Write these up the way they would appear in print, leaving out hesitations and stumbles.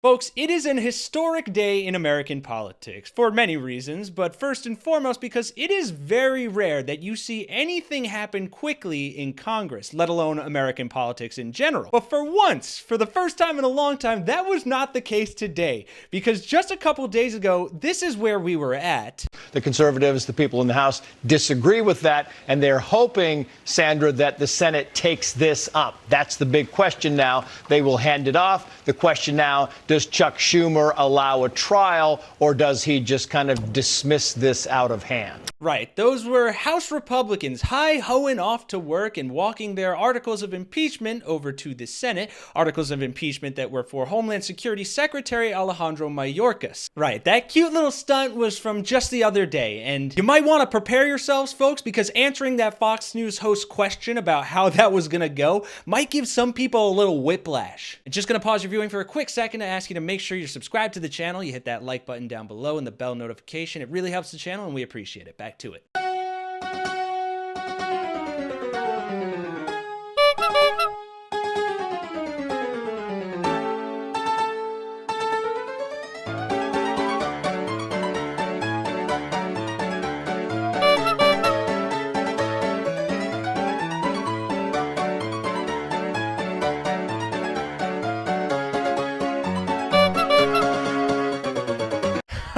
Folks, it is an historic day in American politics, for many reasons, but first and foremost because it is very rare that you see anything happen quickly in Congress, let alone American politics in general. But for once, for the first time in a long time, that was not the case today, because just a couple days ago, this is where we were at. The conservatives, the people in the House, disagree with that, and they're hoping, Sandra, that the Senate takes this up. That's the big question now. They will hand it off. The question now, does Chuck Schumer allow a trial, or does he just kind of dismiss this out of hand? Right, those were House Republicans hi-hoing off to work and walking their articles of impeachment over to the Senate, articles of impeachment that were for Homeland Security Secretary Alejandro Mayorkas. Right, that cute little stunt was from just the other day, and you might want to prepare yourselves, folks, because answering that Fox News host question about how that was gonna go might give some people a little whiplash. I'm just gonna pause your viewing for a quick second to ask you to make sure you're subscribed to the channel, you hit that like button down below and the bell notification. It really helps the channel and we appreciate it. Back to it.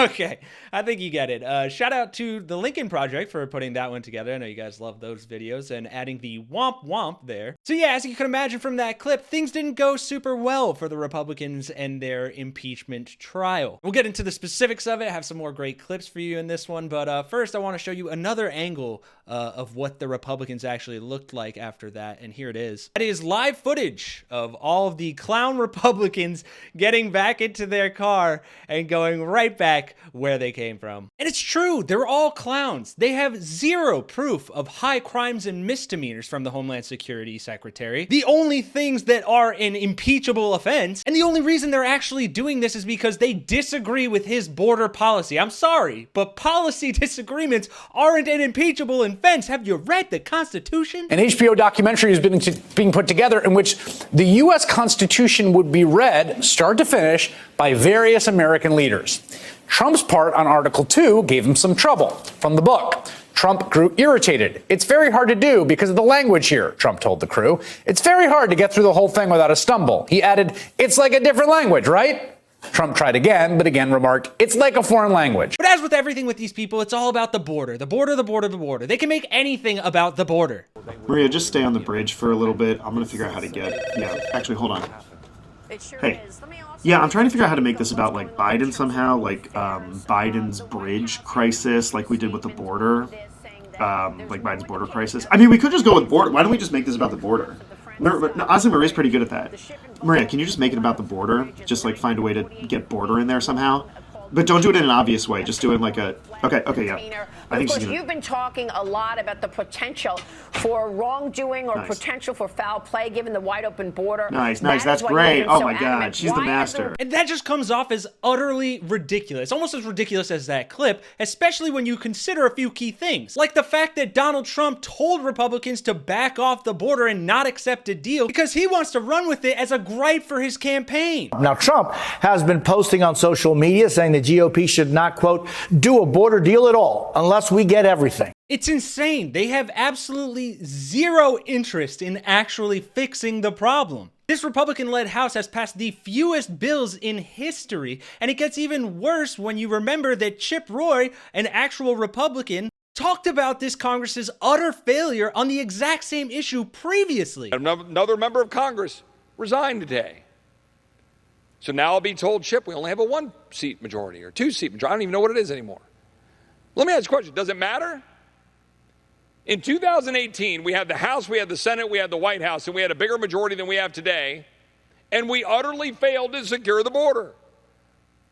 Okay, I think you get it. Shout out to the Lincoln Project for putting that one together. I know you guys love those videos and adding the womp womp there. So yeah, as you can imagine from that clip, things didn't go super well for the Republicans and their impeachment trial. We'll get into the specifics of it, have some more great clips for you in this one, but first I want to show you another angle of what the Republicans actually looked like after that, and here it is. That is live footage of all of the clown Republicans getting back into their car and going right back where they came from. And it's true, they're all clowns. They have zero proof of high crimes and misdemeanors from the Homeland Security Secretary. The only things that are an impeachable offense, and the only reason they're actually doing this is because they disagree with his border policy. I'm sorry, but policy disagreements aren't an impeachable offense. Have you read the Constitution? An HBO documentary has been being put together in which the U.S. Constitution would be read, start to finish, by various American leaders. Trump's part on Article 2 gave him some trouble. From the book, Trump grew irritated. It's very hard to do because of the language here, Trump told the crew. It's very hard to get through the whole thing without a stumble. He added, it's like a different language, right? Trump tried again, but again remarked, it's like a foreign language. But as with everything with these people, it's all about the border. The border, the border, the border. They can make anything about the border. Maria, just stay on the bridge for a little bit. I'm going to figure out how to get... Yeah, actually, hold on. Hey. Yeah, I'm trying to figure out how to make this about, like, Biden somehow, like, Biden's bridge crisis, like we did with the border, like Biden's border crisis. I mean, we could just go with border. Why don't we just make this about the border? No, honestly, Maria's pretty good at that. Maria, can you just make it about the border? Just, like, find a way to get border in there somehow? But don't do it in an obvious way. Just do it like a... Okay, yeah. I think of course, you've been talking a lot about the potential for wrongdoing or potential for foul play given the wide open border. Nice. That's great. Oh my God, she's the master. And that just comes off as utterly ridiculous. Almost as ridiculous as that clip, especially when you consider a few key things. Like the fact that Donald Trump told Republicans to back off the border and not accept a deal because he wants to run with it as a gripe for his campaign. Now, Trump has been posting on social media saying the GOP should not, quote, do a border deal at all unless we get everything. It's insane. They have absolutely zero interest in actually fixing the problem. This Republican-led House has passed the fewest bills in history, and it gets even worse when you remember that Chip Roy, an actual Republican, talked about this Congress's utter failure on the exact same issue previously. Another member of Congress resigned today. So now I'll be told, Chip, we only have a 1-seat majority or 2-seat majority. I don't even know what it is anymore. Let me ask you a question. Does it matter? In 2018, we had the House, we had the Senate, we had the White House, and we had a bigger majority than we have today, and we utterly failed to secure the border.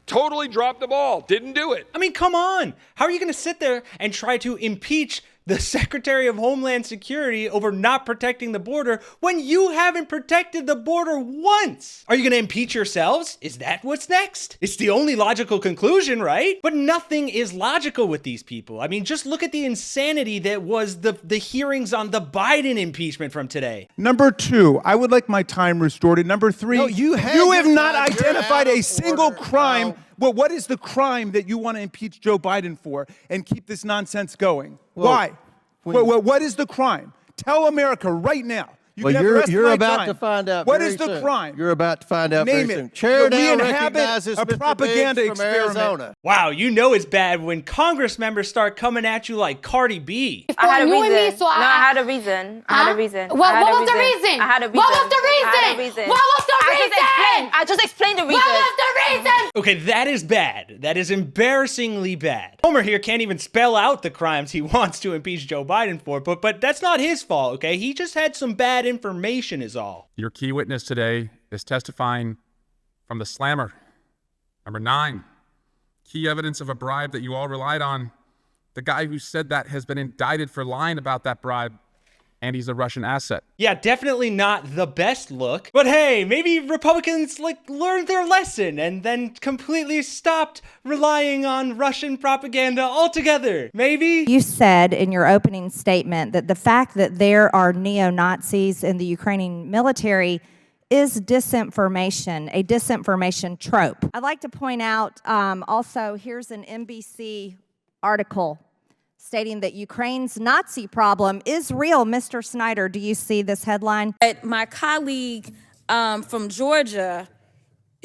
Totally dropped the ball. Didn't do it. I mean, come on. How are you going to sit there and try to impeach the Secretary of Homeland Security over not protecting the border when you haven't protected the border once? Are you going to impeach yourselves? Is that what's next? It's the only logical conclusion, right? But nothing is logical with these people. I mean, just look at the insanity that was the hearings on the Biden impeachment from today. Number 2, I would like my time restored. And number 3, No, you have not time. You're identified out a of single order. crime. No. Well, what is the crime that you want to impeach Joe Biden for and keep this nonsense going? Well, Why? What is the crime? Tell America right now. Well, you're about to find out. What very is the soon. crime? You're about to find out Name very it. soon. Chair We now inhabit recognizes a Mr. propaganda Biggs from experiment. Arizona. Wow, you know it's bad when Congress members start coming at you like Cardi B. I had a you and reason. me, so No, I I had a reason. I had a reason. What I had a was the reason? I had a reason. What was the I had a reason? reason. What was the reason? I just explained the reason. What was the reason? Okay, that is bad. That is embarrassingly bad. Homer here can't even spell out the crimes he wants to impeach Joe Biden for, but that's not his fault, okay? He just had some bad information is all. Your key witness today is testifying from the slammer. Number 9, key evidence of a bribe that you all relied on. The guy who said that has been indicted for lying about that bribe, and he's a Russian asset. Yeah, definitely not the best look. But hey, maybe Republicans learned their lesson and then completely stopped relying on Russian propaganda altogether. Maybe? You said in your opening statement that the fact that there are neo-Nazis in the Ukrainian military is disinformation, a disinformation trope. I'd like to point out also, here's an NBC article stating that Ukraine's Nazi problem is real. Mr. Snyder, do you see this headline? My colleague from Georgia,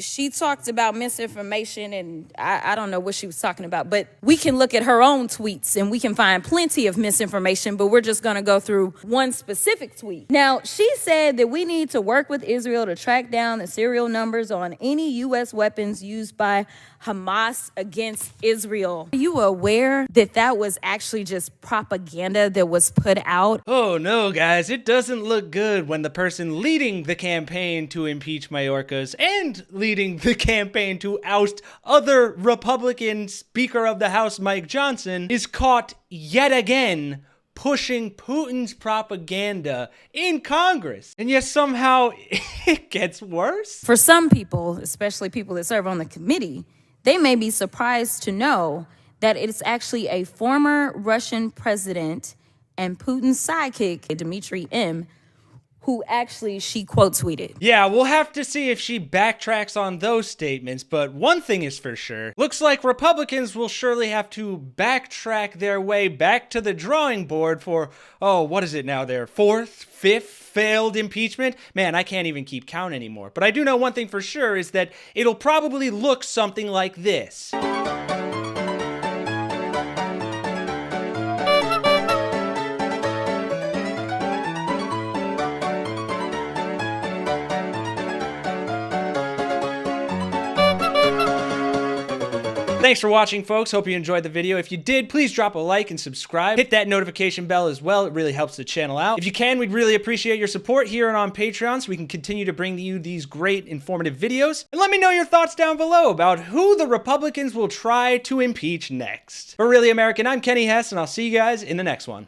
she talked about misinformation, and I don't know what she was talking about, but we can look at her own tweets and we can find plenty of misinformation, but we're just going to go through one specific tweet. Now, she said that we need to work with Israel to track down the serial numbers on any U.S. weapons used by Hamas against Israel. Are you aware that that was actually just propaganda that was put out? Oh no, guys, it doesn't look good when the person leading the campaign to impeach Mayorkas and leading the campaign to oust other Republican Speaker of the House Mike Johnson is caught yet again pushing Putin's propaganda in Congress. And yet somehow it gets worse. For some people, especially people that serve on the committee, they may be surprised to know that it's actually a former Russian president and Putin's sidekick, Dmitry M., who actually she quote tweeted. Yeah, we'll have to see if she backtracks on those statements, but one thing is for sure. Looks like Republicans will surely have to backtrack their way back to the drawing board for, what is it now, their 4th, 5th failed impeachment? Man, I can't even keep count anymore. But I do know one thing for sure is that it'll probably look something like this. Thanks for watching, folks. Hope you enjoyed the video. If you did, please drop a like and subscribe. Hit that notification bell as well. It really helps the channel out. If you can, we'd really appreciate your support here and on Patreon so we can continue to bring you these great informative videos. And let me know your thoughts down below about who the Republicans will try to impeach next. For Really American, I'm Kenny Hesse, and I'll see you guys in the next one.